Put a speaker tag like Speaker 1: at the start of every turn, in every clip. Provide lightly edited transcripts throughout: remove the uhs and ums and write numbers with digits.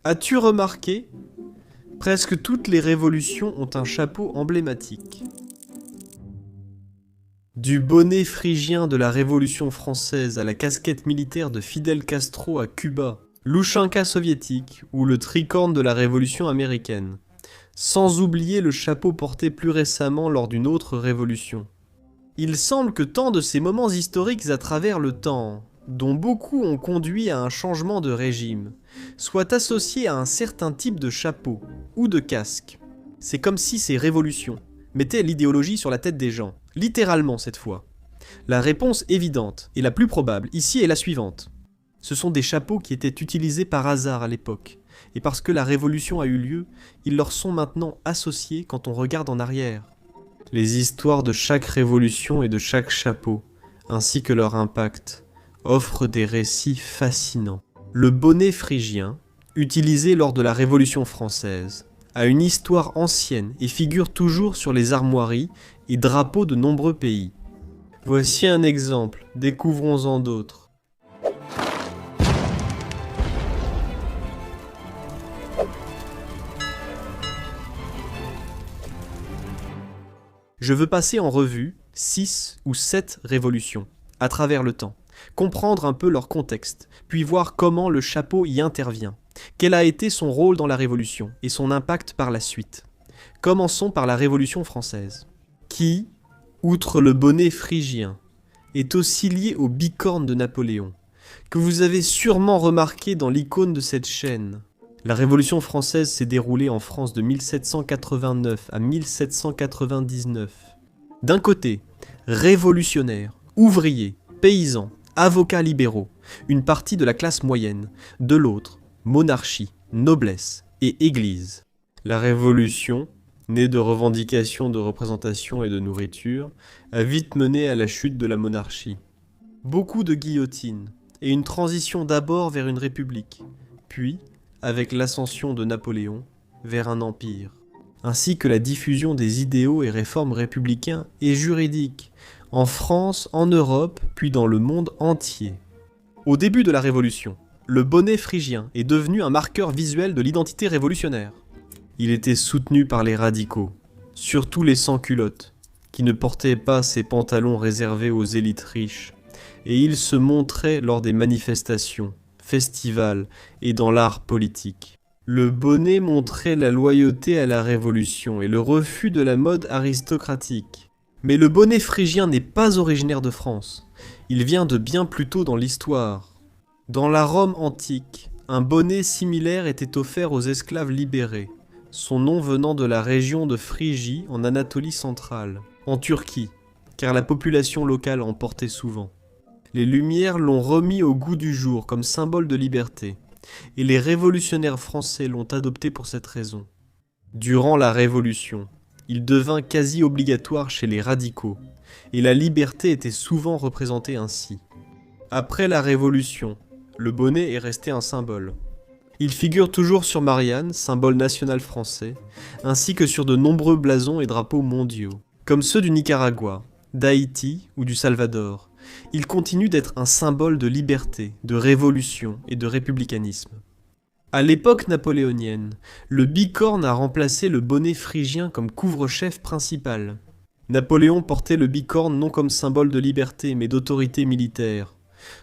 Speaker 1: As-tu remarqué? Presque toutes les révolutions ont un chapeau emblématique. Du bonnet phrygien de la Révolution française à la casquette militaire de Fidel Castro à Cuba, l'Oushanka soviétique ou le tricorne de la Révolution américaine. Sans oublier le chapeau porté plus récemment lors d'une autre révolution. Il semble que tant de ces moments historiques à travers le temps, dont beaucoup ont conduit à un changement de régime, soient associés à un certain type de chapeau ou de casque. C'est comme si ces révolutions mettaient l'idéologie sur la tête des gens, littéralement cette fois. La réponse évidente et la plus probable ici est la suivante. Ce sont des chapeaux qui étaient utilisés par hasard à l'époque, et parce que la révolution a eu lieu, ils leur sont maintenant associés quand on regarde en arrière. Les histoires de chaque révolution et de chaque chapeau, ainsi que leur impact, offrent des récits fascinants. Le bonnet phrygien, utilisé lors de la Révolution française, a une histoire ancienne et figure toujours sur les armoiries et drapeaux de nombreux pays. Voici un exemple, découvrons-en d'autres. Je veux passer en revue 6 ou 7 révolutions, à travers le temps, comprendre un peu leur contexte, puis voir comment le chapeau y intervient, quel a été son rôle dans la Révolution et son impact par la suite. Commençons par la Révolution française, qui, outre le bonnet phrygien, est aussi lié au bicorne de Napoléon, que vous avez sûrement remarqué dans l'icône de cette chaîne. La Révolution française s'est déroulée en France de 1789 à 1799. D'un côté, révolutionnaires, ouvriers, paysans, avocats libéraux, une partie de la classe moyenne. De l'autre, monarchie, noblesse et église. La Révolution, née de revendications de représentation et de nourriture, a vite mené à la chute de la monarchie. Beaucoup de guillotines et une transition d'abord vers une république, puis avec l'ascension de Napoléon vers un empire, ainsi que la diffusion des idéaux et réformes républicains et juridiques, en France, en Europe, puis dans le monde entier. Au début de la Révolution, le bonnet phrygien est devenu un marqueur visuel de l'identité révolutionnaire. Il était soutenu par les radicaux, surtout les sans-culottes, qui ne portaient pas ces pantalons réservés aux élites riches, et il se montrait lors des manifestations, festivals et dans l'art politique. Le bonnet montrait la loyauté à la Révolution et le refus de la mode aristocratique. Mais le bonnet phrygien n'est pas originaire de France. Il vient de bien plus tôt dans l'histoire. Dans la Rome antique, un bonnet similaire était offert aux esclaves libérés, son nom venant de la région de Phrygie en Anatolie centrale, en Turquie, car la population locale en portait souvent. Les Lumières l'ont remis au goût du jour comme symbole de liberté, et les révolutionnaires français l'ont adopté pour cette raison. Durant la Révolution, il devint quasi obligatoire chez les radicaux, et la liberté était souvent représentée ainsi. Après la Révolution, le bonnet est resté un symbole. Il figure toujours sur Marianne, symbole national français, ainsi que sur de nombreux blasons et drapeaux mondiaux, comme ceux du Nicaragua, d'Haïti ou du Salvador. Il continue d'être un symbole de liberté, de révolution et de républicanisme. À l'époque napoléonienne, le bicorne a remplacé le bonnet phrygien comme couvre-chef principal. Napoléon portait le bicorne non comme symbole de liberté mais d'autorité militaire.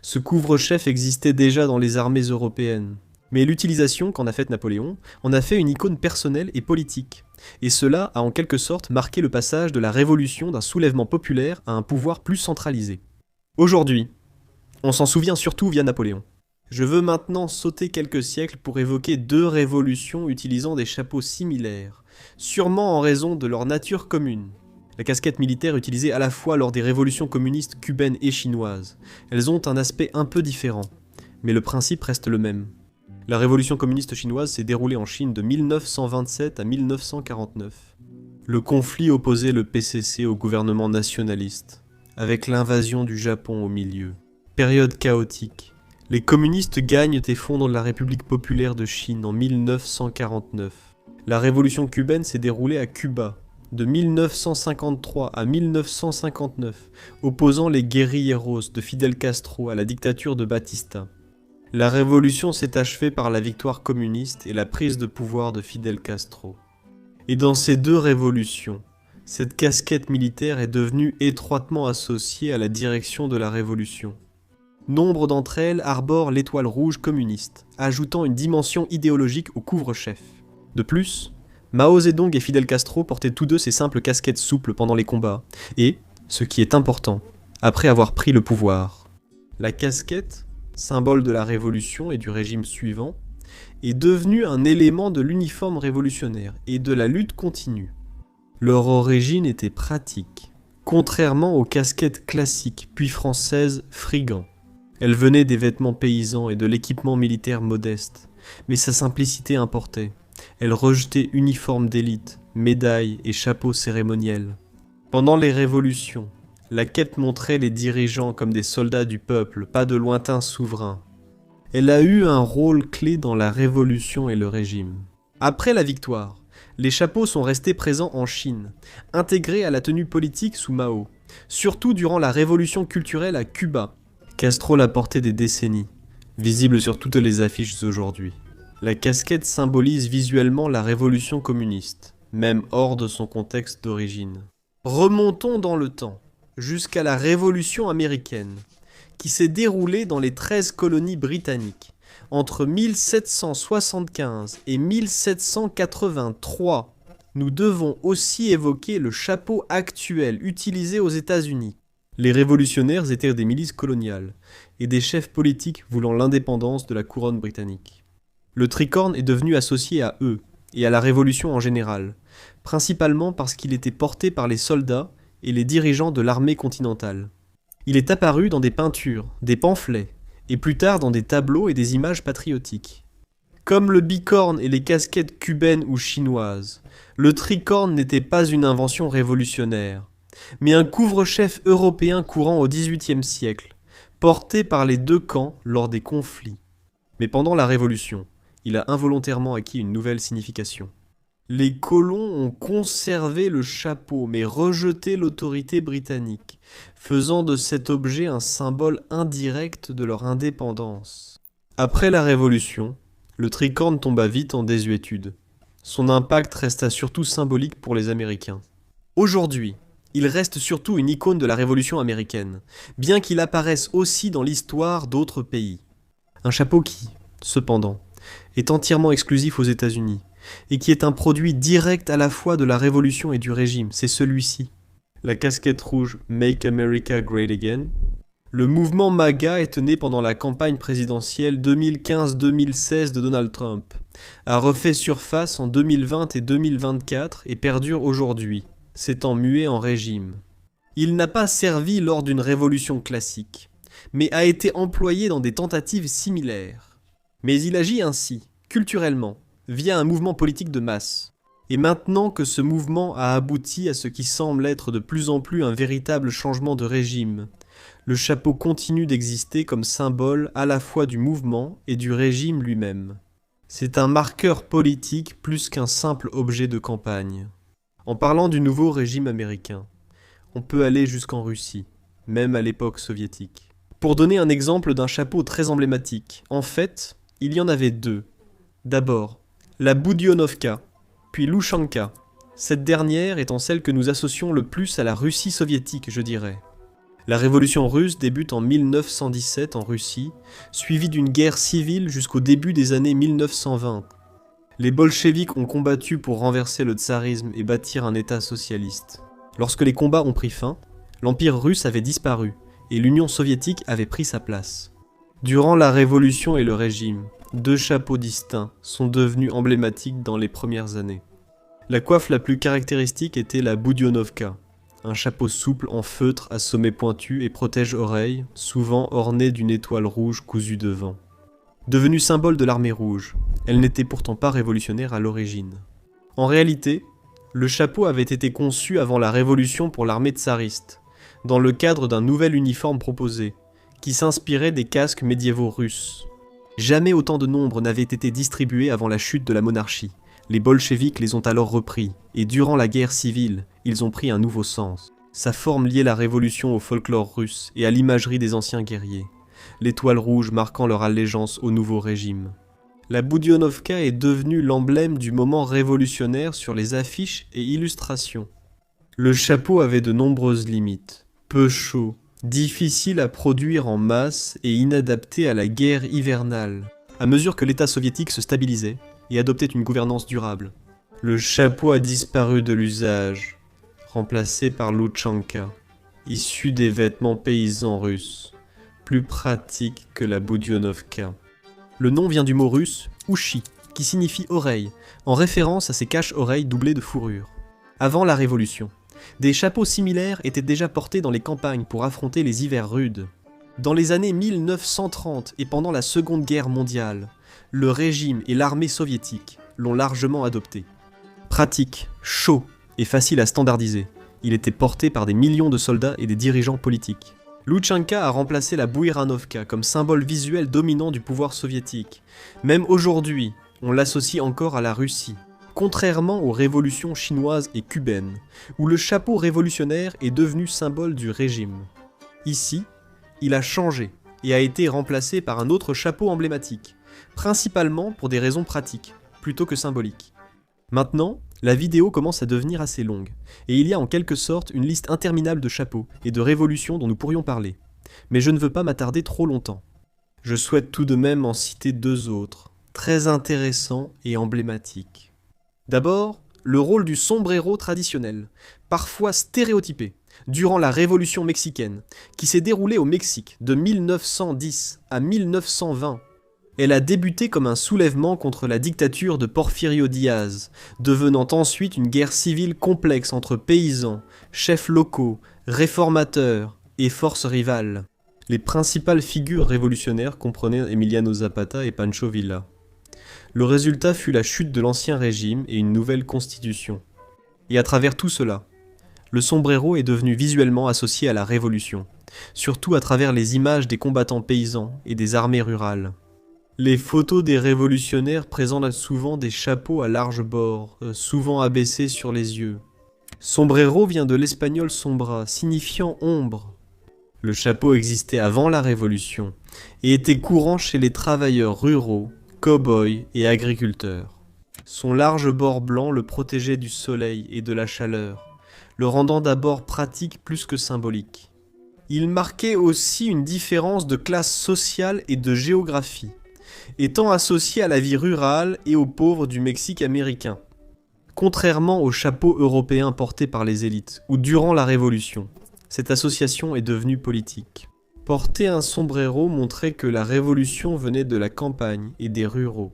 Speaker 1: Ce couvre-chef existait déjà dans les armées européennes. Mais l'utilisation qu'en a faite Napoléon en a fait une icône personnelle et politique. Et cela a en quelque sorte marqué le passage de la révolution d'un soulèvement populaire à un pouvoir plus centralisé. Aujourd'hui, on s'en souvient surtout via Napoléon. Je veux maintenant sauter quelques siècles pour évoquer 2 révolutions utilisant des chapeaux similaires, sûrement en raison de leur nature commune. La casquette militaire utilisée à la fois lors des révolutions communistes cubaines et chinoises. Elles ont un aspect un peu différent, mais le principe reste le même. La révolution communiste chinoise s'est déroulée en Chine de 1927 à 1949. Le conflit opposait le PCC au gouvernement nationaliste, avec l'invasion du Japon au milieu. Période chaotique. Les communistes gagnent et fondent la République populaire de Chine en 1949. La révolution cubaine s'est déroulée à Cuba, de 1953 à 1959, opposant les guérilleros de Fidel Castro à la dictature de Batista. La révolution s'est achevée par la victoire communiste et la prise de pouvoir de Fidel Castro. Et dans ces deux révolutions, cette casquette militaire est devenue étroitement associée à la direction de la révolution. Nombre d'entre elles arborent l'étoile rouge communiste, ajoutant une dimension idéologique au couvre-chef. De plus, Mao Zedong et Fidel Castro portaient tous deux ces simples casquettes souples pendant les combats, et, ce qui est important, après avoir pris le pouvoir. La casquette, symbole de la révolution et du régime suivant, est devenue un élément de l'uniforme révolutionnaire et de la lutte continue. Leur origine était pratique, contrairement aux casquettes classiques puis françaises Frigant. Elle venait des vêtements paysans et de l'équipement militaire modeste, mais sa simplicité importait. Elle rejetait uniformes d'élite, médailles et chapeaux cérémoniels. Pendant les révolutions, la quête montrait les dirigeants comme des soldats du peuple, pas de lointains souverains. Elle a eu un rôle clé dans la révolution et le régime. Après la victoire, les chapeaux sont restés présents en Chine, intégrés à la tenue politique sous Mao, surtout durant la révolution culturelle à Cuba. Castro l'a porté des décennies, visible sur toutes les affiches aujourd'hui. La casquette symbolise visuellement la révolution communiste, même hors de son contexte d'origine. Remontons dans le temps, jusqu'à la Révolution américaine, qui s'est déroulée dans les 13 colonies britanniques, entre 1775 et 1783. Nous devons aussi évoquer le chapeau actuel utilisé aux États-Unis. Les révolutionnaires étaient des milices coloniales, et des chefs politiques voulant l'indépendance de la couronne britannique. Le tricorne est devenu associé à eux, et à la Révolution en général, principalement parce qu'il était porté par les soldats et les dirigeants de l'armée continentale. Il est apparu dans des peintures, des pamphlets, et plus tard dans des tableaux et des images patriotiques. Comme le bicorne et les casquettes cubaines ou chinoises, le tricorne n'était pas une invention révolutionnaire, mais un couvre-chef européen courant au XVIIIe siècle, porté par les deux camps lors des conflits. Mais pendant la Révolution, il a involontairement acquis une nouvelle signification. Les colons ont conservé le chapeau mais rejeté l'autorité britannique, faisant de cet objet un symbole indirect de leur indépendance. Après la Révolution, le tricorne tomba vite en désuétude. Son impact resta surtout symbolique pour les Américains. Aujourd'hui, il reste surtout une icône de la Révolution américaine, bien qu'il apparaisse aussi dans l'histoire d'autres pays. Un chapeau qui, cependant, est entièrement exclusif aux États-Unis, et qui est un produit direct à la fois de la Révolution et du régime, c'est celui-ci. La casquette rouge Make America Great Again. Le mouvement MAGA est né pendant la campagne présidentielle 2015-2016 de Donald Trump, a refait surface en 2020 et 2024 et perdure aujourd'hui, s'étant mué en régime. Il n'a pas servi lors d'une révolution classique, mais a été employé dans des tentatives similaires. Mais il agit ainsi, culturellement, via un mouvement politique de masse. Et maintenant que ce mouvement a abouti à ce qui semble être de plus en plus un véritable changement de régime, le chapeau continue d'exister comme symbole à la fois du mouvement et du régime lui-même. C'est un marqueur politique plus qu'un simple objet de campagne. En parlant du nouveau régime américain, on peut aller jusqu'en Russie, même à l'époque soviétique. Pour donner un exemple d'un chapeau très emblématique, en fait, il y en avait deux. D'abord, la Boudionovka, puis l'Ushanka, cette dernière étant celle que nous associons le plus à la Russie soviétique, je dirais. La révolution russe débute en 1917 en Russie, suivie d'une guerre civile jusqu'au début des années 1920. Les bolcheviks ont combattu pour renverser le tsarisme et bâtir un État socialiste. Lorsque les combats ont pris fin, l'Empire russe avait disparu et l'Union soviétique avait pris sa place. Durant la Révolution et le régime, deux chapeaux distincts sont devenus emblématiques dans les premières années. La coiffe la plus caractéristique était la Boudionovka, un chapeau souple en feutre à sommet pointu et protège-oreilles, souvent orné d'une étoile rouge cousue devant. Devenue symbole de l'armée rouge, elle n'était pourtant pas révolutionnaire à l'origine. En réalité, le chapeau avait été conçu avant la Révolution pour l'armée tsariste, dans le cadre d'un nouvel uniforme proposé, qui s'inspirait des casques médiévaux russes. Jamais autant de nombres n'avaient été distribués avant la chute de la monarchie. Les bolcheviks les ont alors repris, et durant la guerre civile, ils ont pris un nouveau sens. Sa forme liait la révolution au folklore russe et à l'imagerie des anciens guerriers. l'étoile rouge marquant leur allégeance au nouveau régime. La Budyonnovka est devenue l'emblème du moment révolutionnaire sur les affiches et illustrations. Le chapeau avait de nombreuses limites. Peu chaud, difficile à produire en masse et inadapté à la guerre hivernale, à mesure que l'État soviétique se stabilisait et adoptait une gouvernance durable. Le chapeau a disparu de l'usage, remplacé par l'outchanka, issu des vêtements paysans russes, plus pratique que la Budyonnovka. Le nom vient du mot russe « ushi », qui signifie « oreille », en référence à ces caches-oreilles doublées de fourrure. Avant la Révolution, des chapeaux similaires étaient déjà portés dans les campagnes pour affronter les hivers rudes. Dans les années 1930 et pendant la Seconde Guerre mondiale, le régime et l'armée soviétique l'ont largement adopté. Pratique, chaud et facile à standardiser, il était porté par des millions de soldats et des dirigeants politiques. L'outchanka a remplacé la Bouiranovka comme symbole visuel dominant du pouvoir soviétique. Même aujourd'hui, on l'associe encore à la Russie, contrairement aux révolutions chinoises et cubaines, où le chapeau révolutionnaire est devenu symbole du régime. Ici, il a changé et a été remplacé par un autre chapeau emblématique, principalement pour des raisons pratiques, plutôt que symboliques. Maintenant, la vidéo commence à devenir assez longue, et il y a en quelque sorte une liste interminable de chapeaux et de révolutions dont nous pourrions parler. Mais je ne veux pas m'attarder trop longtemps. Je souhaite tout de même en citer deux autres, très intéressants et emblématiques. D'abord, le rôle du sombrero traditionnel, parfois stéréotypé, durant la Révolution mexicaine, qui s'est déroulée au Mexique de 1910 à 1920. Elle a débuté comme un soulèvement contre la dictature de Porfirio Díaz, devenant ensuite une guerre civile complexe entre paysans, chefs locaux, réformateurs et forces rivales. Les principales figures révolutionnaires comprenaient Emiliano Zapata et Pancho Villa. Le résultat fut la chute de l'ancien régime et une nouvelle constitution. Et à travers tout cela, le sombrero est devenu visuellement associé à la révolution, surtout à travers les images des combattants paysans et des armées rurales. Les photos des révolutionnaires présentent souvent des chapeaux à large bord, souvent abaissés sur les yeux. Sombrero vient de l'espagnol sombra, signifiant ombre. Le chapeau existait avant la Révolution et était courant chez les travailleurs ruraux, cow-boys et agriculteurs. Son large bord blanc le protégeait du soleil et de la chaleur, le rendant d'abord pratique plus que symbolique. Il marquait aussi une différence de classe sociale et de géographie, étant associé à la vie rurale et aux pauvres du Mexique américain. Contrairement aux chapeaux européens portés par les élites, ou durant la Révolution, cette association est devenue politique. Porter un sombrero montrait que la Révolution venait de la campagne et des ruraux.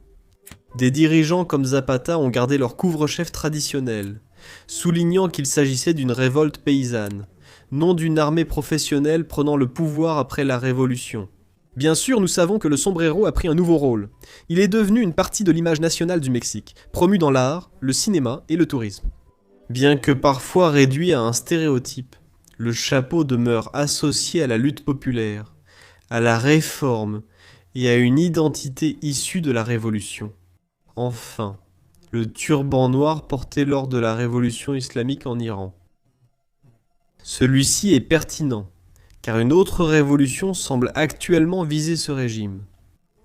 Speaker 1: Des dirigeants comme Zapata ont gardé leur couvre-chef traditionnel, soulignant qu'il s'agissait d'une révolte paysanne, non d'une armée professionnelle prenant le pouvoir après la Révolution. Bien sûr, nous savons que le sombrero a pris un nouveau rôle. Il est devenu une partie de l'image nationale du Mexique, promu dans l'art, le cinéma et le tourisme. Bien que parfois réduit à un stéréotype, le chapeau demeure associé à la lutte populaire, à la réforme et à une identité issue de la Révolution. Enfin, le turban noir porté lors de la révolution islamique en Iran. Celui-ci est pertinent, car une autre révolution semble actuellement viser ce régime.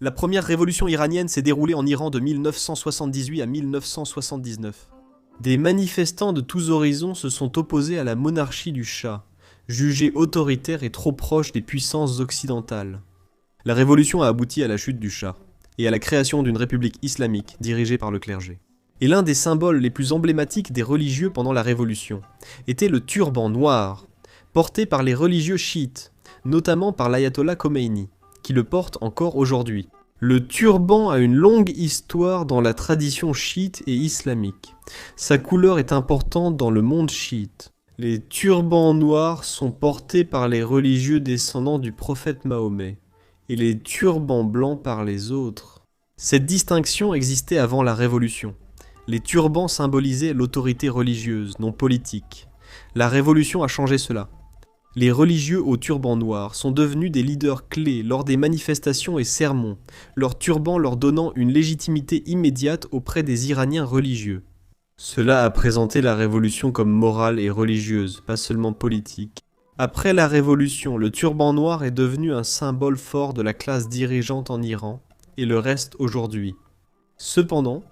Speaker 1: La première révolution iranienne s'est déroulée en Iran de 1978 à 1979. Des manifestants de tous horizons se sont opposés à la monarchie du Shah, jugée autoritaire et trop proche des puissances occidentales. La révolution a abouti à la chute du Shah et à la création d'une république islamique dirigée par le clergé. Et l'un des symboles les plus emblématiques des religieux pendant la révolution était le turban noir, porté par les religieux chiites, notamment par l'ayatollah Khomeini, qui le porte encore aujourd'hui. Le turban a une longue histoire dans la tradition chiite et islamique. Sa couleur est importante dans le monde chiite. Les turbans noirs sont portés par les religieux descendants du prophète Mahomet, et les turbans blancs par les autres. Cette distinction existait avant la Révolution. Les turbans symbolisaient l'autorité religieuse, non politique. La Révolution a changé cela. Les religieux au turban noir sont devenus des leaders clés lors des manifestations et sermons, leur turban leur donnant une légitimité immédiate auprès des Iraniens religieux. Cela a présenté la révolution comme morale et religieuse, pas seulement politique. Après la Révolution, le turban noir est devenu un symbole fort de la classe dirigeante en Iran, et le reste aujourd'hui. Cependant,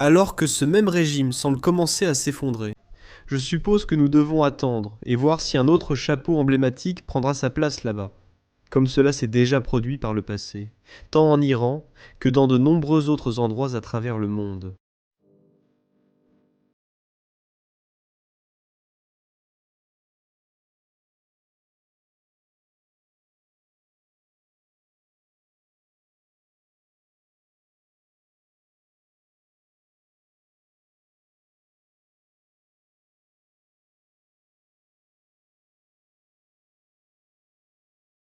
Speaker 1: alors que ce même régime semble commencer à s'effondrer, je suppose que nous devons attendre et voir si un autre chapeau emblématique prendra sa place là-bas, comme cela s'est déjà produit par le passé, tant en Iran que dans de nombreux autres endroits à travers le monde.